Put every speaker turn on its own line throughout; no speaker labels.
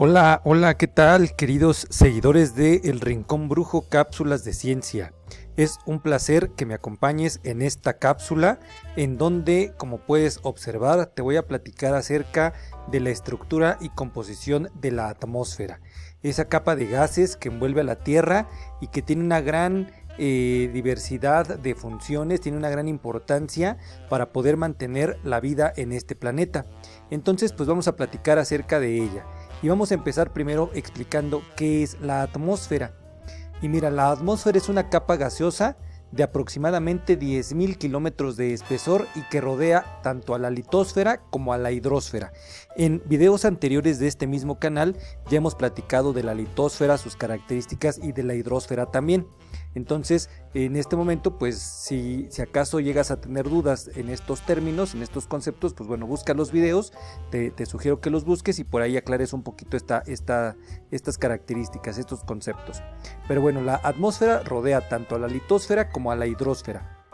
Hola, hola, ¿qué tal, queridos seguidores de El Rincón Brujo Cápsulas de Ciencia? Es un placer que me acompañes en esta cápsula en donde, como puedes observar, te voy a platicar acerca de la estructura y composición de la atmósfera, esa capa de gases que envuelve a la Tierra y que tiene una gran diversidad de funciones, tiene una gran importancia para poder mantener la vida en este planeta. Entonces, pues vamos a platicar acerca de ella. Y vamos a empezar primero explicando qué es la atmósfera. Y mira, la atmósfera es una capa gaseosa de aproximadamente 10.000 kilómetros de espesor y que rodea tanto a la litosfera como a la hidrosfera. En videos anteriores de este mismo canal ya hemos platicado de la litosfera, sus características, y de la hidrosfera también. Entonces, en este momento, pues si acaso llegas a tener dudas en estos términos, en estos conceptos, pues bueno, busca los videos, te sugiero que los busques y por ahí aclares un poquito estas características, estos conceptos. Pero bueno, la atmósfera rodea tanto a la litosfera como a la hidrosfera.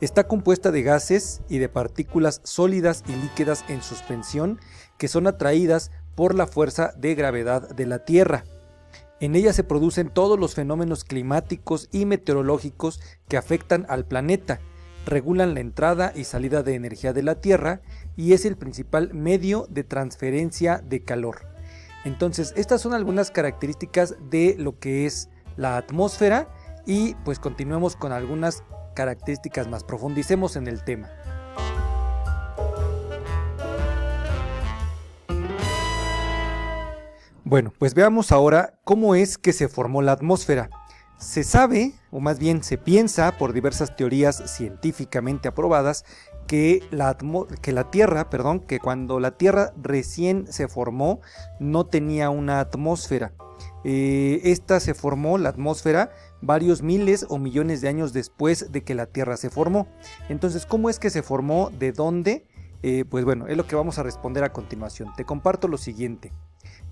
Está compuesta de gases y de partículas sólidas y líquidas en suspensión que son atraídas por la fuerza de gravedad de la Tierra. En ella se producen todos los fenómenos climáticos y meteorológicos que afectan al planeta, regulan la entrada y salida de energía de la Tierra y es el principal medio de transferencia de calor. Entonces, estas son algunas características de lo que es la atmósfera y pues continuemos con algunas características más, profundicemos en el tema. Bueno, pues veamos ahora cómo es que se formó la atmósfera. Se sabe, o más bien se piensa por diversas teorías científicamente aprobadas, que cuando la Tierra recién se formó no tenía una atmósfera. Esta se formó, la atmósfera, varios miles o millones de años después de que la Tierra se formó. Entonces, ¿cómo es que se formó? ¿De dónde? Pues bueno, es lo que vamos a responder a continuación. Te comparto lo siguiente.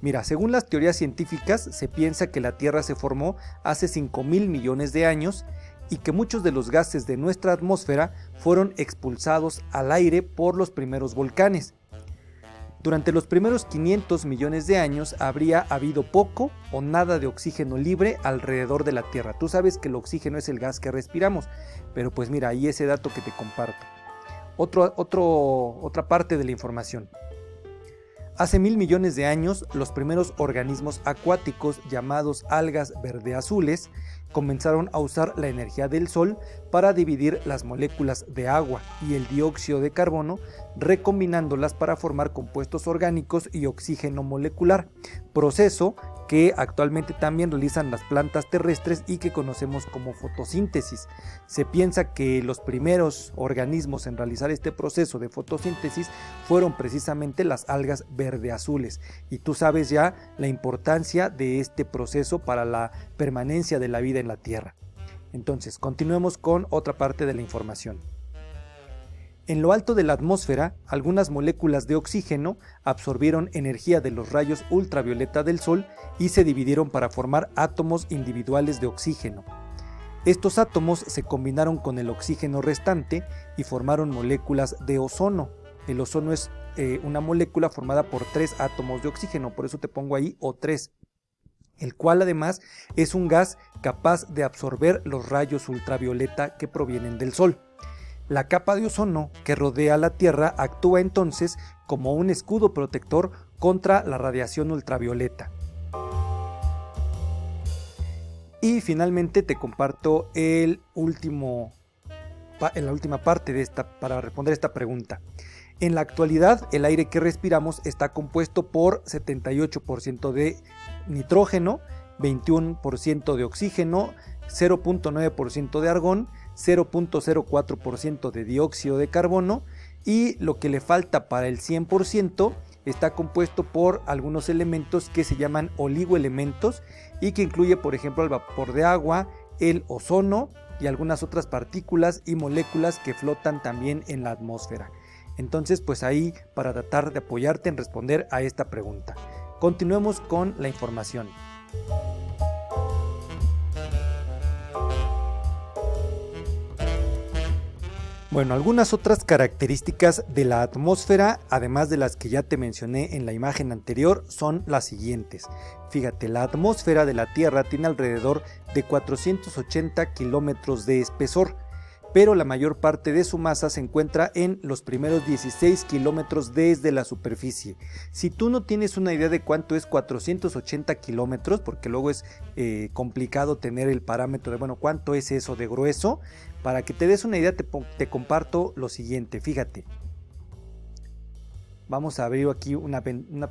Mira, según las teorías científicas, se piensa que la Tierra se formó hace 5.000 millones de años y que muchos de los gases de nuestra atmósfera fueron expulsados al aire por los primeros volcanes. Durante los primeros 500 millones de años habría habido poco o nada de oxígeno libre alrededor de la Tierra. Tú sabes que el oxígeno es el gas que respiramos, pero pues mira, ahí ese dato que te comparto. Otra parte de la información. Hace 1.000 millones de años, los primeros organismos acuáticos llamados algas verdeazules comenzaron a usar la energía del sol para dividir las moléculas de agua y el dióxido de carbono, recombinándolas para formar compuestos orgánicos y oxígeno molecular, proceso que actualmente también realizan las plantas terrestres y que conocemos como fotosíntesis. Se piensa que los primeros organismos en realizar este proceso de fotosíntesis fueron precisamente las algas verdeazules, y tú sabes ya la importancia de este proceso para la permanencia de la vida en la Tierra. Entonces, continuemos con otra parte de la información. En lo alto de la atmósfera, algunas moléculas de oxígeno absorbieron energía de los rayos ultravioleta del Sol y se dividieron para formar átomos individuales de oxígeno. Estos átomos se combinaron con el oxígeno restante y formaron moléculas de ozono. El ozono es una molécula formada por 3 átomos de oxígeno, por eso te pongo ahí O3, el cual además es un gas capaz de absorber los rayos ultravioleta que provienen del Sol. La capa de ozono que rodea la Tierra actúa entonces como un escudo protector contra la radiación ultravioleta. Y finalmente te comparto la última parte para responder esta pregunta. En la actualidad, el aire que respiramos está compuesto por 78% de nitrógeno, 21% de oxígeno, 0.9% de argón, 0.04% de dióxido de carbono, y lo que le falta para el 100% está compuesto por algunos elementos que se llaman oligoelementos y que incluye, por ejemplo, el vapor de agua, el ozono y algunas otras partículas y moléculas que flotan también en la atmósfera. Entonces, pues ahí para tratar de apoyarte en responder a esta pregunta. Continuemos con la información. Bueno, algunas otras características de la atmósfera, además de las que ya te mencioné en la imagen anterior, son las siguientes. Fíjate, la atmósfera de la Tierra tiene alrededor de 480 kilómetros de espesor, pero la mayor parte de su masa se encuentra en los primeros 16 kilómetros desde la superficie. Si tú no tienes una idea de cuánto es 480 kilómetros, porque luego es complicado tener el parámetro de, bueno, cuánto es eso de grueso, para que te des una idea te comparto lo siguiente, fíjate. Vamos a abrir aquí una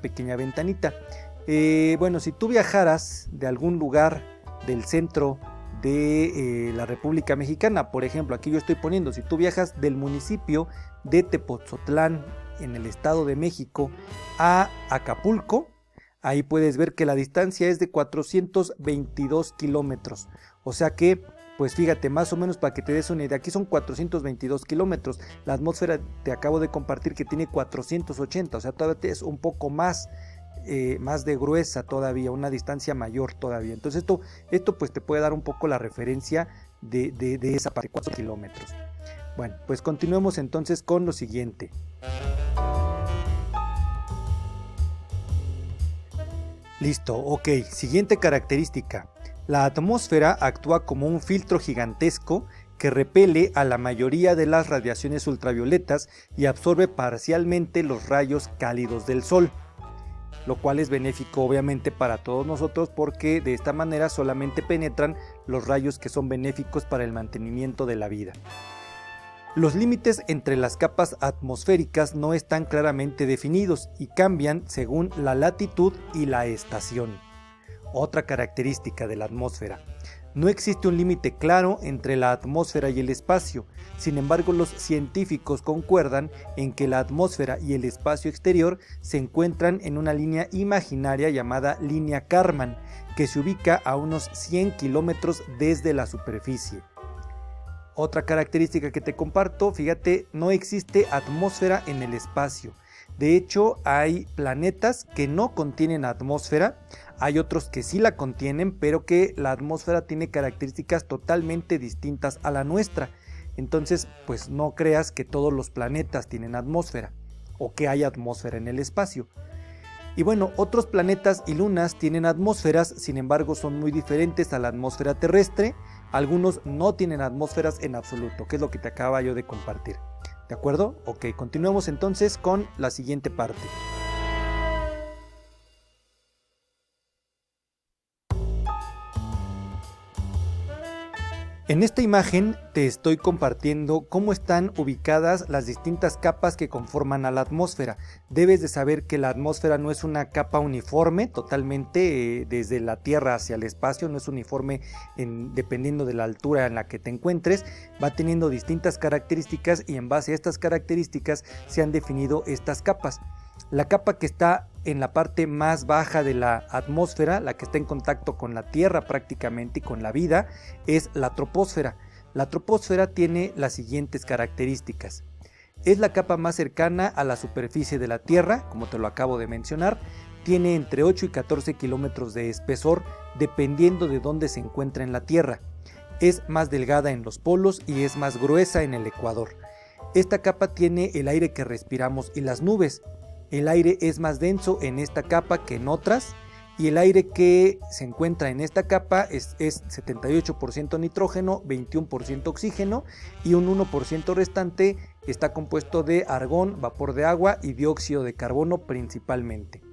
pequeña ventanita. Bueno, si tú viajaras de algún lugar del centro de la República Mexicana, por ejemplo, aquí yo estoy poniendo, si tú viajas del municipio de Tepoztlán en el Estado de México a Acapulco, ahí puedes ver que la distancia es de 422 kilómetros, o sea que, pues fíjate, más o menos para que te des una idea, aquí son 422 kilómetros, la atmósfera te acabo de compartir que tiene 480, o sea todavía es un poco más de gruesa todavía, una distancia mayor todavía. Entonces esto pues te puede dar un poco la referencia de esa parte, 4 kilómetros. Bueno, pues continuemos entonces con lo siguiente. Listo, ok, siguiente característica. La atmósfera actúa como un filtro gigantesco que repele a la mayoría de las radiaciones ultravioletas y absorbe parcialmente los rayos cálidos del sol, lo cual es benéfico obviamente para todos nosotros porque de esta manera solamente penetran los rayos que son benéficos para el mantenimiento de la vida. Los límites entre las capas atmosféricas no están claramente definidos y cambian según la latitud y la estación. Otra característica de la atmósfera. No existe un límite claro entre la atmósfera y el espacio, sin embargo los científicos concuerdan en que la atmósfera y el espacio exterior se encuentran en una línea imaginaria llamada línea Kármán, que se ubica a unos 100 kilómetros desde la superficie. Otra característica que te comparto, fíjate, no existe atmósfera en el espacio. De hecho, hay planetas que no contienen atmósfera, hay otros que sí la contienen, pero que la atmósfera tiene características totalmente distintas a la nuestra. Entonces, pues no creas que todos los planetas tienen atmósfera o que hay atmósfera en el espacio. Y bueno, otros planetas y lunas tienen atmósferas, sin embargo son muy diferentes a la atmósfera terrestre. Algunos no tienen atmósferas en absoluto, que es lo que te acaba yo de compartir. ¿De acuerdo? Ok, continuemos entonces con la siguiente parte. En esta imagen te estoy compartiendo cómo están ubicadas las distintas capas que conforman a la atmósfera. Debes de saber que la atmósfera no es una capa uniforme totalmente desde la Tierra hacia el espacio, no es uniforme dependiendo de la altura en la que te encuentres, va teniendo distintas características y en base a estas características se han definido estas capas. La capa que está en la parte más baja de la atmósfera, la que está en contacto con la Tierra prácticamente y con la vida, es la troposfera. La troposfera tiene las siguientes características. Es la capa más cercana a la superficie de la Tierra, como te lo acabo de mencionar. Tiene entre 8 y 14 kilómetros de espesor, dependiendo de dónde se encuentra en la Tierra. Es más delgada en los polos y es más gruesa en el ecuador. Esta capa tiene el aire que respiramos y las nubes. El aire es más denso en esta capa que en otras y el aire que se encuentra en esta capa es 78% nitrógeno, 21% oxígeno y un 1% restante está compuesto de argón, vapor de agua y dióxido de carbono principalmente.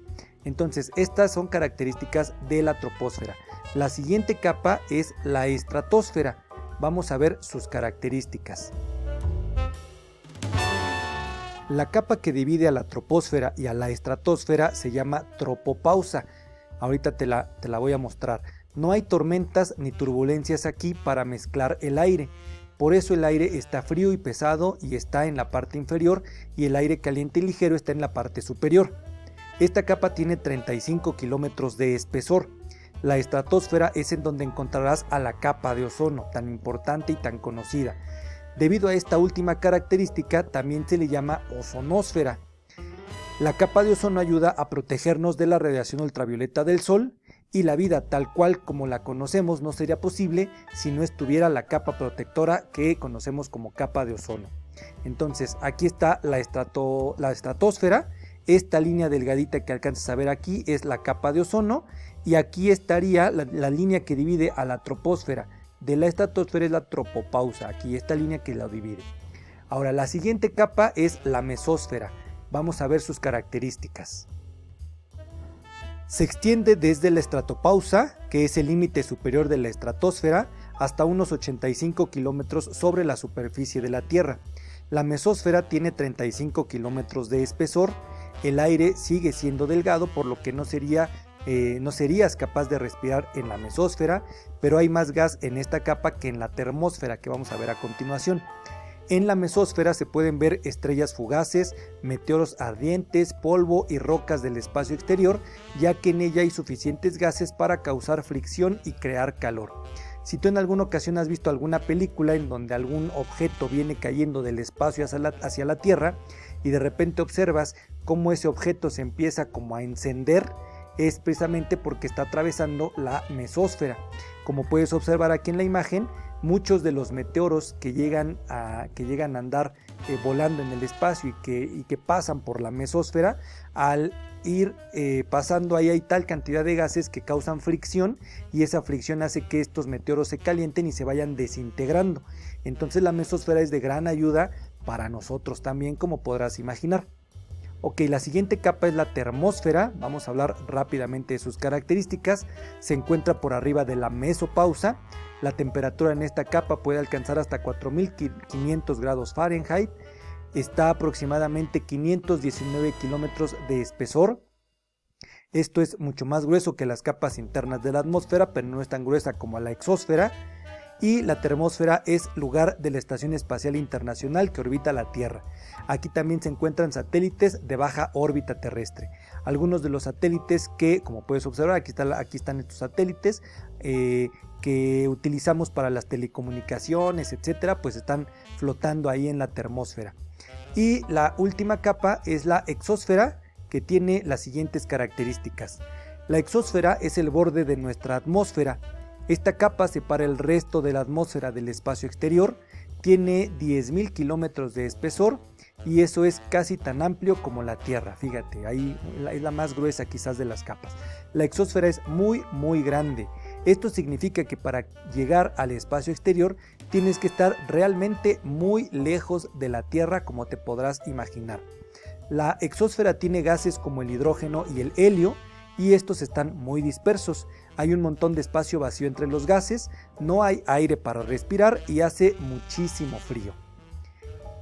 Entonces estas son características de la troposfera. La siguiente capa es la estratosfera. Vamos a ver sus características. La capa que divide a la troposfera y a la estratosfera se llama tropopausa. Ahorita te la voy a mostrar. No hay tormentas ni turbulencias aquí para mezclar el aire. Por eso el aire está frío y pesado y está en la parte inferior y el aire caliente y ligero está en la parte superior. Esta capa tiene 35 kilómetros de espesor. La estratosfera es en donde encontrarás a la capa de ozono, tan importante y tan conocida. Debido a esta última característica también se le llama ozonosfera. La capa de ozono ayuda a protegernos de la radiación ultravioleta del sol y la vida tal cual como la conocemos no sería posible si no estuviera la capa protectora que conocemos como capa de ozono. Entonces aquí está la estratosfera. Esta línea delgadita que alcanzas a ver aquí es la capa de ozono, y aquí estaría la línea que divide a la troposfera de la estratosfera, es la tropopausa, aquí esta línea que la divide. Ahora la siguiente capa es la mesósfera. Vamos a ver sus características. Se extiende desde la estratopausa, que es el límite superior de la estratosfera, hasta unos 85 kilómetros sobre la superficie de la Tierra. La mesósfera tiene 35 kilómetros de espesor. El aire sigue siendo delgado, por lo que no serías capaz de respirar en la mesósfera, pero hay más gas en esta capa que en la termósfera, que vamos a ver a continuación. En la mesósfera se pueden ver estrellas fugaces, meteoros ardientes, polvo y rocas del espacio exterior, ya que en ella hay suficientes gases para causar fricción y crear calor. Si tú en alguna ocasión has visto alguna película en donde algún objeto viene cayendo del espacio hacia la Tierra y de repente observas cómo ese objeto se empieza como a encender, es precisamente porque está atravesando la mesósfera. Como puedes observar aquí en la imagen, muchos de los meteoros que llegan a andar volando en el espacio y que pasan por la mesósfera, al ir pasando ahí hay tal cantidad de gases que causan fricción, y esa fricción hace que estos meteoros se calienten y se vayan desintegrando. Entonces la mesósfera es de gran ayuda para nosotros también, como podrás imaginar. Ok, la siguiente capa es la termósfera. Vamos a hablar rápidamente de sus características. Se encuentra por arriba de la mesopausa. La temperatura en esta capa puede alcanzar hasta 4500 grados Fahrenheit. Está aproximadamente 519 kilómetros de espesor. Esto es mucho más grueso que las capas internas de la atmósfera, pero no es tan gruesa como la exósfera. Y la termósfera es lugar de la Estación Espacial Internacional que orbita la Tierra. Aquí también se encuentran satélites de baja órbita terrestre. Algunos de los satélites que, como puedes observar, aquí están estos satélites que utilizamos para las telecomunicaciones, etcétera, pues están flotando ahí en la termósfera. Y la última capa es la exósfera, que tiene las siguientes características. La exósfera es el borde de nuestra atmósfera. Esta capa separa el resto de la atmósfera del espacio exterior, tiene 10.000 kilómetros de espesor, y eso es casi tan amplio como la Tierra. Fíjate, ahí es la más gruesa quizás de las capas. La exósfera es muy grande. Esto significa que para llegar al espacio exterior tienes que estar realmente muy lejos de la Tierra, como te podrás imaginar. La exósfera tiene gases como el hidrógeno y el helio, y estos están muy dispersos. Hay un montón de espacio vacío entre los gases, no hay aire para respirar y hace muchísimo frío.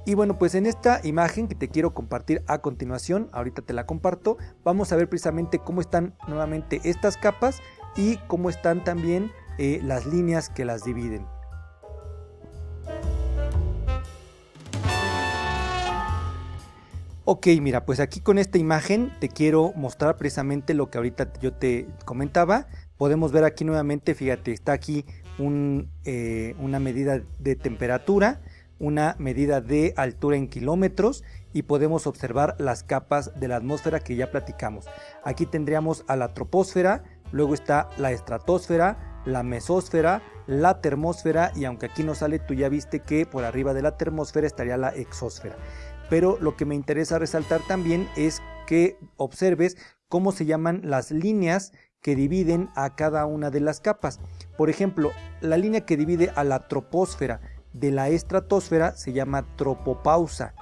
Y bueno, pues en esta imagen que te quiero compartir a continuación, ahorita te la comparto, vamos a ver precisamente cómo están nuevamente estas capas y cómo están también las líneas que las dividen. Ok, mira, pues aquí con esta imagen te quiero mostrar precisamente lo que ahorita yo te comentaba. Podemos ver aquí nuevamente, fíjate, está aquí una medida de temperatura, una medida de altura en kilómetros, y podemos observar las capas de la atmósfera que ya platicamos. Aquí tendríamos a la troposfera, luego está la estratosfera, la mesósfera, la termósfera, y aunque aquí no sale, tú ya viste que por arriba de la termósfera estaría la exósfera. Pero lo que me interesa resaltar también es que observes cómo se llaman las líneas que dividen a cada una de las capas. Por ejemplo, la línea que divide a la troposfera de la estratosfera se llama tropopausa.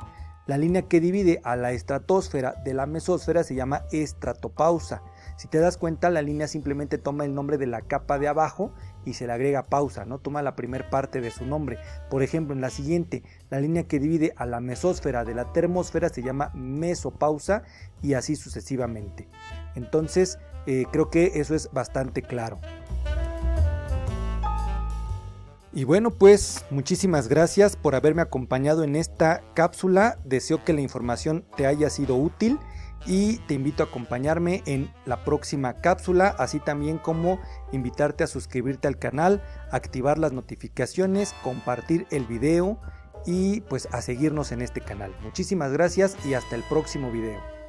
La línea que divide a la estratosfera de la mesósfera se llama estratopausa. Si te das cuenta, la línea simplemente toma el nombre de la capa de abajo y se le agrega pausa, no toma la primera parte de su nombre. Por ejemplo, en la siguiente, la línea que divide a la mesósfera de la termósfera se llama mesopausa, y así sucesivamente. Entonces, creo que eso es bastante claro. Y bueno, pues muchísimas gracias por haberme acompañado en esta cápsula. Deseo que la información te haya sido útil y te invito a acompañarme en la próxima cápsula, así también como invitarte a suscribirte al canal, activar las notificaciones, compartir el video y pues a seguirnos en este canal. Muchísimas gracias y hasta el próximo video.